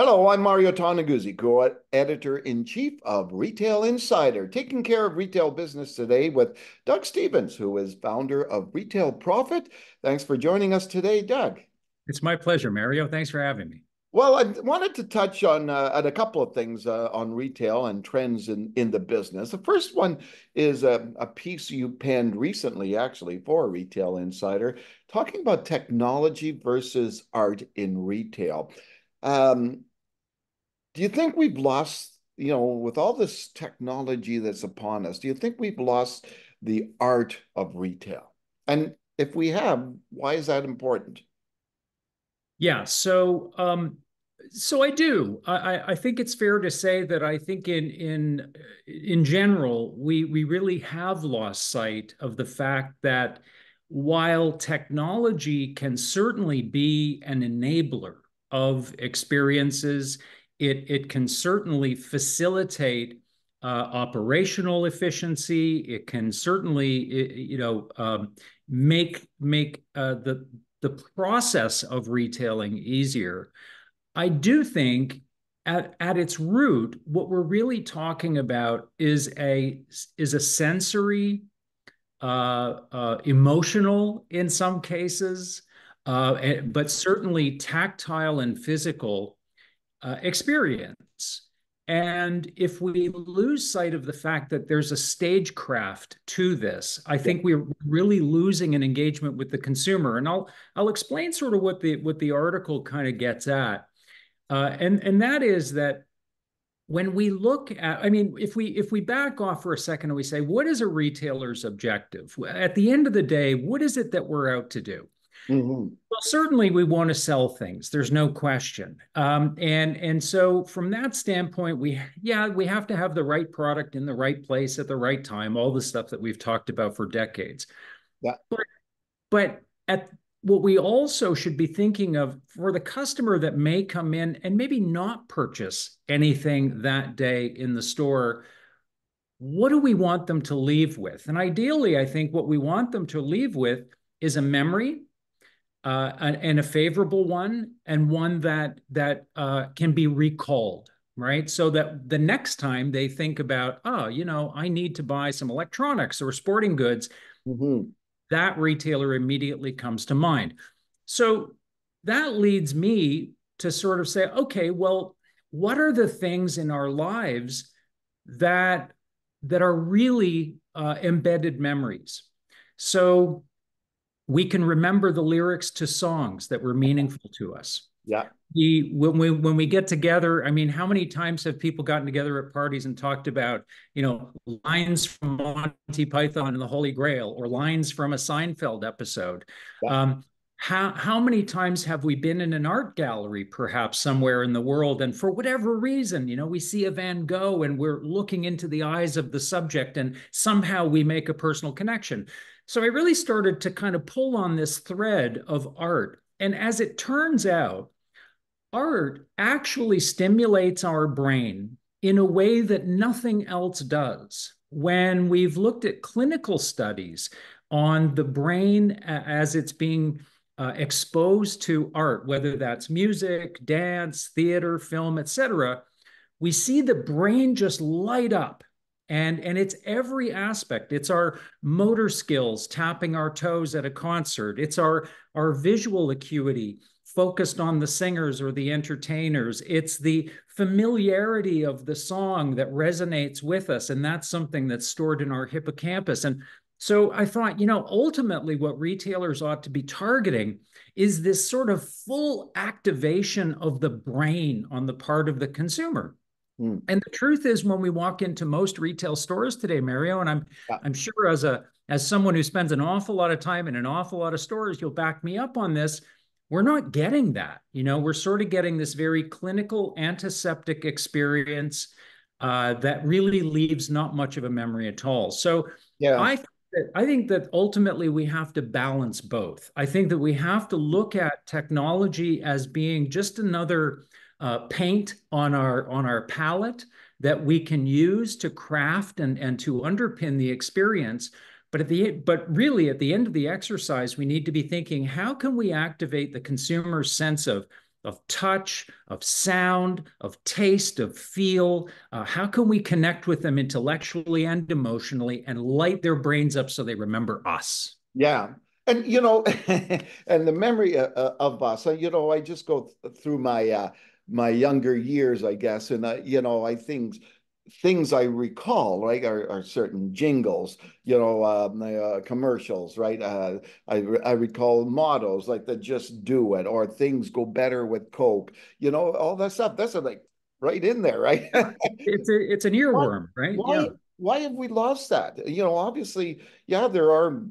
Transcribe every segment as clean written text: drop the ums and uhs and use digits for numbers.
Hello, I'm Mario Toneguzzi, co-editor-in-chief of Retail Insider, taking care of retail business today with Doug Stevens, who is founder of Retail Profit. Thanks for joining us today, Doug. It's my pleasure, Mario. Thanks for having me. Well, I wanted to touch on a couple of things on retail and trends in the business. The first one is a piece you penned recently, actually, for Retail Insider, talking about technology versus art in retail. Um, Do you think we've lost, with all this technology that's upon us, do you think we've lost the art of retail? And if we have, why is that important? Yeah, so I do. I think it's fair to say that I think in general we really have lost sight of the fact that while technology can certainly be an enabler of experiences, it can certainly facilitate operational efficiency. It can certainly make the process of retailing easier. I do think at its root, what we're really talking about is a sensory, emotional in some cases, but certainly tactile and physical experience. And if we lose sight of the fact that there's a stagecraft to this, I think we're really losing an engagement with the consumer. And I'll explain sort of what the article kind of gets at. And that is that when we look at, I mean, if we back off for a second and we say, what is a retailer's objective? At the end of the day, what is it that we're out to do? Mhm. Well, certainly we want to sell things. There's no question. And so from that standpoint, we have to have the right product in the right place at the right time, all the stuff that we've talked about for decades. Yeah. But but at what we also should be thinking of for the customer that may come in and maybe not purchase anything that day in the store, what do we want them to leave with? And ideally, I think what we want them to leave with is a memory, and a favorable one, and one that can be recalled, right? So that the next time they think about, oh, I need to buy some electronics or sporting goods, Mhm. that retailer immediately comes to mind. So that leads me to sort of say, okay, well, what are the things in our lives that that are really embedded memories? So we can remember the lyrics to songs that were meaningful to us. Yeah. When we get together, I mean, how many times have people gotten together at parties and talked about, lines from Monty Python and the Holy Grail, or lines from a Seinfeld episode? Yeah. How many times have we been in an art gallery, perhaps somewhere in the world, and for whatever reason, we see a Van Gogh and we're looking into the eyes of the subject, and somehow we make a personal connection. So I really started to kind of pull on this thread of art. And as it turns out, art actually stimulates our brain in a way that nothing else does. When we've looked at clinical studies on the brain as it's being exposed to art, whether that's music, dance, theater, film, etc., we see the brain just light up. And it's every aspect. It's our motor skills, tapping our toes at a concert. It's our visual acuity, focused on the singers or the entertainers. It's the familiarity of the song that resonates with us. And that's something that's stored in our hippocampus. And so I thought, ultimately what retailers ought to be targeting is this sort of full activation of the brain on the part of the consumer. Mm. And the truth is, when we walk into most retail stores today, Mario, and I'm Yeah. I'm sure as someone who spends an awful lot of time in an awful lot of stores, you'll back me up on this. We're not getting that. We're sort of getting this very clinical antiseptic experience that really leaves not much of a memory at all. So Yeah. I think that ultimately we have to balance both. I think that we have to look at technology as being just another paint on our palette that we can use to craft and to underpin the experience. But really at the end of the exercise, we need to be thinking, how can we activate the consumer's sense of of touch, of sound, of taste, of feel. How can we connect with them intellectually and emotionally and light their brains up so they remember us? Yeah. And and the memory of us, I just go through my younger years, I guess, and I things I recall, right, are certain jingles, commercials, right? I recall mottos like the "Just Do It" or "Things go better with Coke," all that stuff. That's like right in there, right? It's an Why, earworm, right? why, Yeah. why have we lost that? Obviously, yeah, there are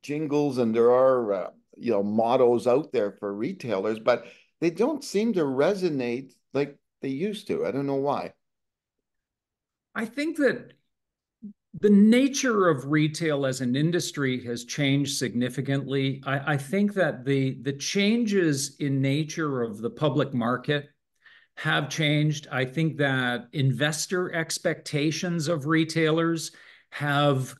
jingles and there are, mottos out there for retailers, but they don't seem to resonate like they used to. I don't know why. I think that the nature of retail as an industry has changed significantly. I think that the changes in nature of the public market have changed. I think that investor expectations of retailers have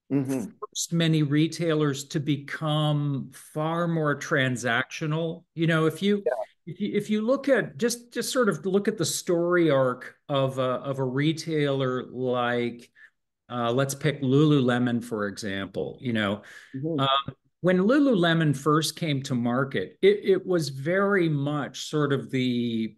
Hmm. forced many retailers to become far more transactional. If you look at just sort of look at the story arc of a retailer like let's pick Lululemon, for example. Hmm. Uh, when Lululemon first came to market, it was very much sort of the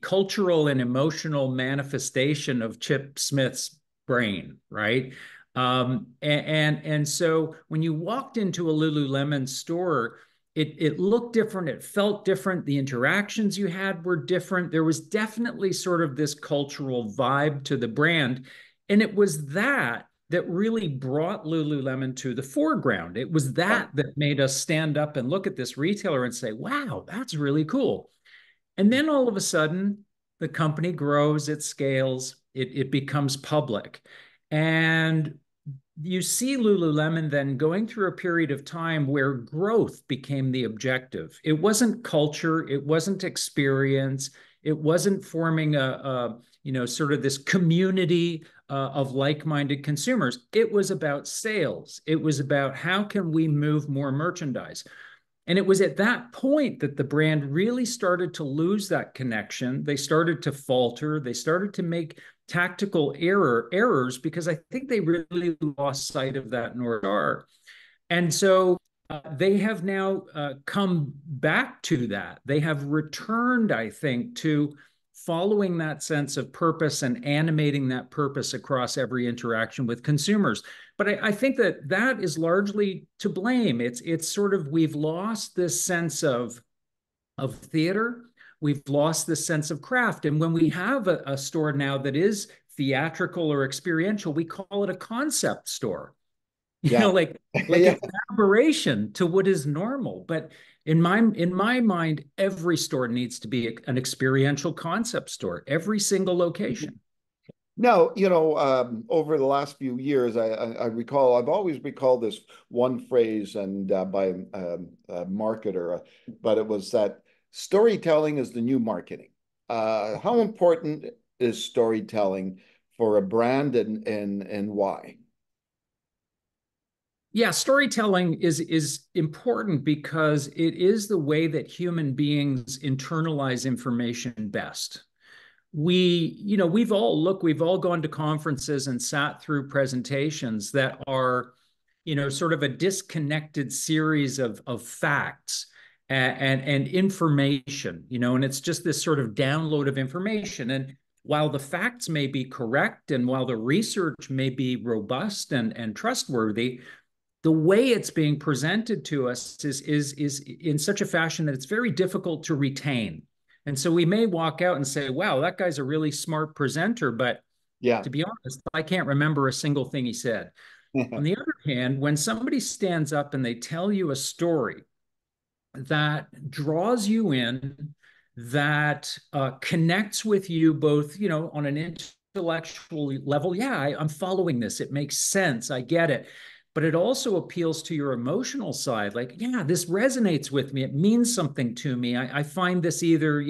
cultural and emotional manifestation of Chip Smith's brain, right? And so when you walked into a Lululemon store, it looked different, it felt different, the interactions you had were different. There was definitely sort of this cultural vibe to the brand. And it was that really brought Lululemon to the foreground. It was Yeah. that made us stand up and look at this retailer and say, wow, that's really cool. And then all of a sudden, the company grows, it scales, it becomes public. And you see Lululemon then going through a period of time where growth became the objective. It wasn't culture, it wasn't experience, it wasn't forming a sort of this community of like-minded consumers. It was about sales. It was about how can we move more merchandise. And it was at that point that the brand really started to lose that connection. They started to falter. They started to make tactical errors because I think they really lost sight of that North Star. And so they have now come back to that. They have returned, I think, to following that sense of purpose and animating that purpose across every interaction with consumers. But I think that is largely to blame. It's sort of we've lost this sense of theater. We've lost this sense of craft. And when we have a store now that is theatrical or experiential, we call it a concept store. Yeah. Like Yeah. it's an aberration to what is normal. But in my mind, every store needs to be an experiential concept store, every single location. No, over the last few years, I've always recalled this one phrase and by a marketer, but it was that storytelling is the new marketing. How important is storytelling for a brand and why? Yeah, storytelling is important because it is the way that human beings internalize information best. We've all gone to conferences and sat through presentations that are, sort of a disconnected series of facts and information, and it's just this sort of download of information. And while the facts may be correct and while the research may be robust and trustworthy, the way it's being presented to us is in such a fashion that it's very difficult to retain. And so we may walk out and say, wow, that guy's a really smart presenter, but Yeah. to be honest, I can't remember a single thing he said. On the other hand, when somebody stands up and they tell you a story that draws you in, that connects with you both, on an intellectual level. Yeah, I'm following this. It makes sense. I get it. But it also appeals to your emotional side. Like, yeah, this resonates with me. It means something to me. I find this either,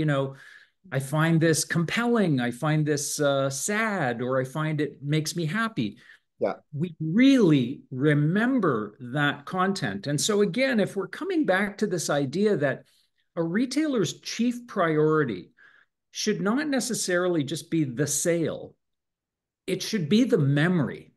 I find this compelling. I find this sad, or I find it makes me happy. Yeah. We really remember that content. And so, again, if we're coming back to this idea that a retailer's chief priority should not necessarily just be the sale. It should be the memory.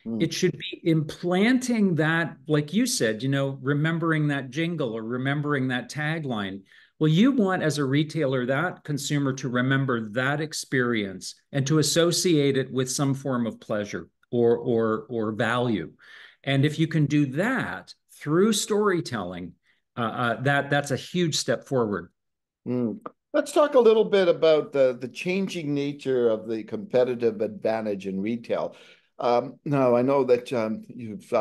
Mm. It should be implanting that, like you said, remembering that jingle or remembering that tagline. Well, you want as a retailer that consumer to remember that experience and to associate it with some form of pleasure or value. And if you can do that through storytelling, that's a huge step forward. Mm. Let's talk a little bit about the changing nature of the competitive advantage in retail. Now, I know that you've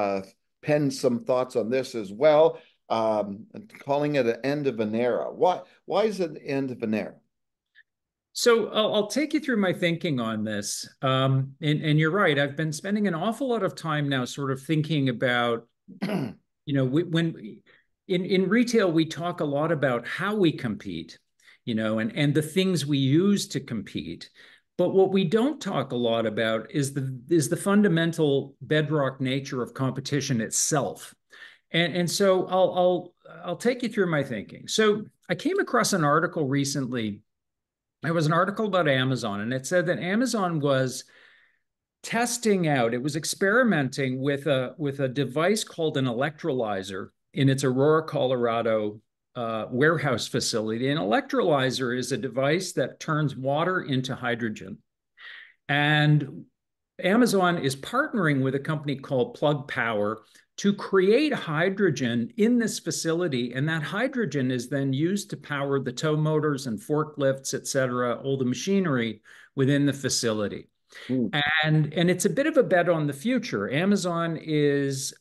penned some thoughts on this as well, calling it an end of an era. Why is it the end of an era? So I'll take you through my thinking on this. And you're right. I've been spending an awful lot of time now sort of thinking about, when in retail, we talk a lot about how we compete, and the things we use to compete. But what we don't talk a lot about is the fundamental bedrock nature of competition itself. And so I'll take you through my thinking. So I came across an article recently. It was an article about Amazon, and it said that Amazon was testing out, it was experimenting with a device called an electrolyzer in its Aurora, Colorado warehouse facility. An electrolyzer is a device that turns water into hydrogen. And Amazon is partnering with a company called Plug Power to create hydrogen in this facility. And that hydrogen is then used to power the tow motors and forklifts, et cetera, all the machinery within the facility. Mm. And it's a bit of a bet on the future. Amazon is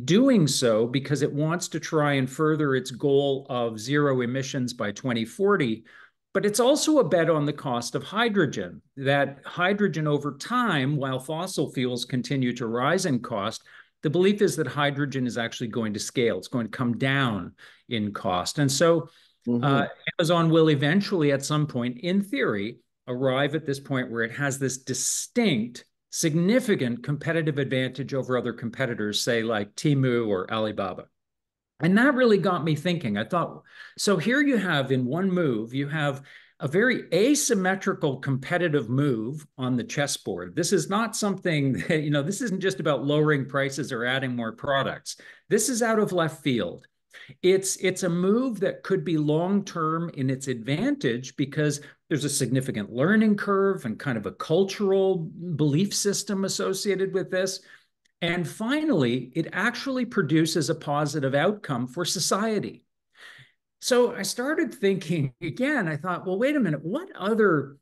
doing so because it wants to try and further its goal of zero emissions by 2040. But it's also a bet on the cost of hydrogen, that hydrogen over time, while fossil fuels continue to rise in cost, the belief is that hydrogen is actually going to scale. It's going to come down in cost. And so Amazon will eventually, at some point, in theory, arrive at this point where it has this distinct, significant competitive advantage over other competitors, say like Temu or Alibaba. And that really got me thinking. I thought, so here you have in one move, you have a very asymmetrical competitive move on the chessboard. This is not something that, this isn't just about lowering prices or adding more products. This is out of left field. It's a move that could be long-term in its advantage because there's a significant learning curve and kind of a cultural belief system associated with this. And finally, it actually produces a positive outcome for society. So I started thinking again, I thought, well, wait a minute, what other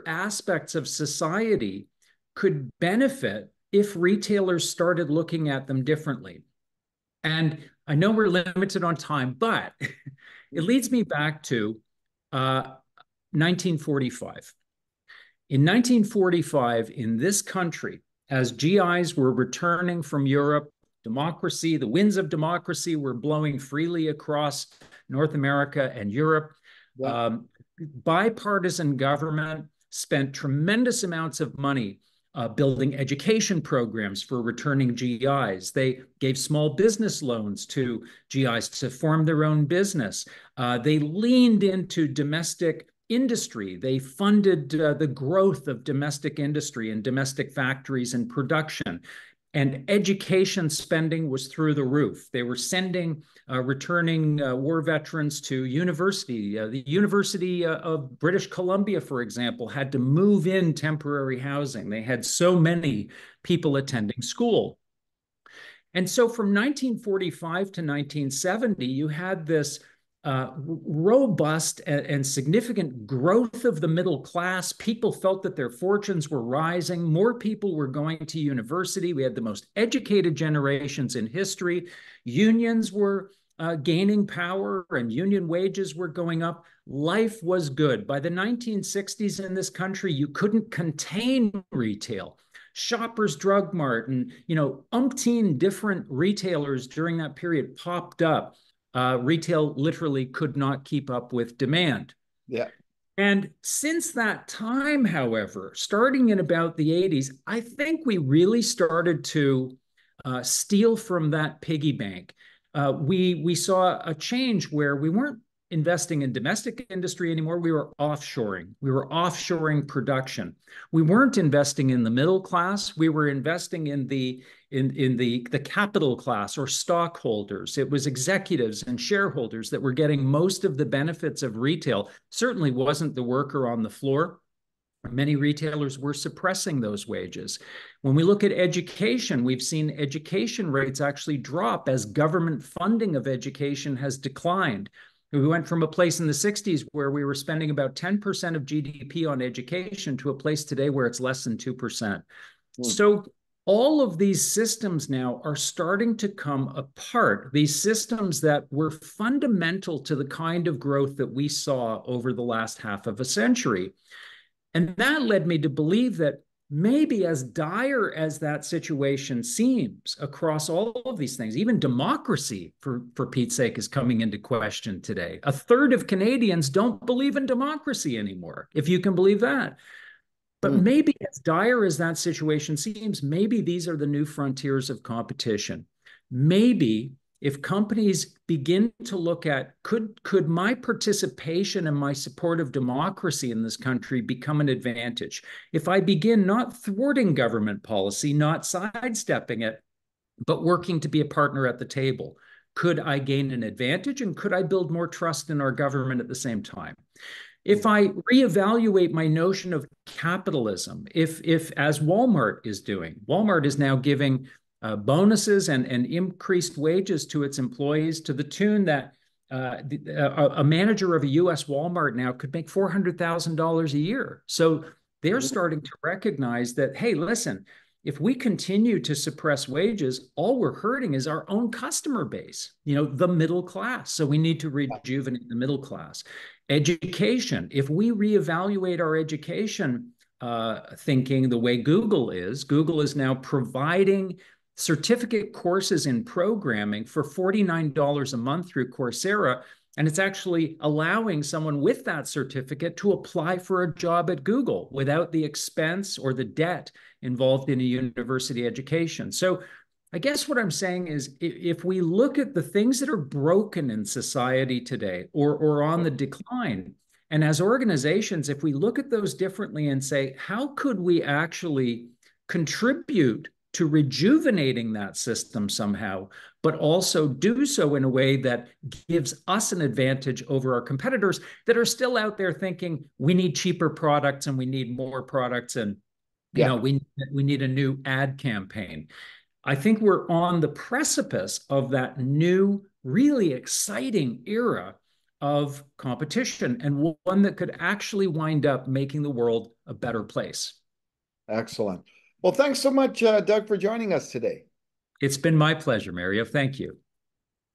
aspects of society could benefit if retailers started looking at them differently? And I know we're limited on time, but it leads me back to 1945. In 1945, in this country, as GIs were returning from Europe, democracy, the winds of democracy were blowing freely across North America and Europe. Yeah. Bipartisan government spent tremendous amounts of money building education programs for returning GIs. They gave small business loans to GIs to form their own business. They leaned into domestic industry. They funded the growth of domestic industry and domestic factories and production. And education spending was through the roof. They were sending returning war veterans to university. The University of British Columbia, for example, had to move in temporary housing. They had so many people attending school. And so from 1945 to 1970, you had this robust and significant growth of the middle class. People felt that their fortunes were rising. More people were going to university. We had the most educated generations in history. Unions were gaining power and union wages were going up. Life was good. By the 1960s in this country, you couldn't contain retail. Shoppers Drug Mart and, umpteen different retailers during that period popped up. Retail literally could not keep up with demand. Yeah. And since that time, however, starting in about the 80s, I think we really started to steal from that piggy bank. We saw a change where we weren't investing in domestic industry anymore. We were offshoring. We were offshoring production. We weren't investing in the middle class. We were investing in the capital class or stockholders. It was executives and shareholders that were getting most of the benefits of retail. Certainly wasn't the worker on the floor. Many retailers were suppressing those wages. When we look at education, we've seen education rates actually drop as government funding of education has declined. We went from a place in the 60s where we were spending about 10% of GDP on education to a place today where it's less than 2%. So all of these systems now are starting to come apart. These systems that were fundamental to the kind of growth that we saw over the last half of a century. And that led me to believe that maybe as dire as that situation seems across all of these things, even democracy, for Pete's sake, is coming into question today. A third of Canadians don't believe in democracy anymore, if you can believe that. But maybe as dire as that situation seems, maybe these are the new frontiers of competition. Maybe if companies begin to look at, could my participation and my support of democracy in this country become an advantage? If I begin not thwarting government policy, not sidestepping it, but working to be a partner at the table, could I gain an advantage, and could I build more trust in our government at the same time? If I reevaluate my notion of capitalism, if as Walmart is doing, Walmart is now giving bonuses and increased wages to its employees to the tune that a manager of a U.S. Walmart now could make $400,000 a year. So they're starting to recognize that, hey, listen, if we continue to suppress wages, all we're hurting is our own customer base, the middle class. So we need to rejuvenate the middle class. Education, if we reevaluate our education thinking the way Google is now providing certificate courses in programming for $49 a month through Coursera, and it's actually allowing someone with that certificate to apply for a job at Google without the expense or the debt involved in a university education. So I guess what I'm saying is, if we look at the things that are broken in society today or on the decline, and as organizations, if we look at those differently and say, how could we actually contribute to rejuvenating that system somehow, but also do so in a way that gives us an advantage over our competitors that are still out there thinking we need cheaper products and we need more products and we need a new ad campaign. I think we're on the precipice of that new, really exciting era of competition, and one that could actually wind up making the world a better place. Excellent. Well, thanks so much, Doug, for joining us today. It's been my pleasure, Mario. Thank you.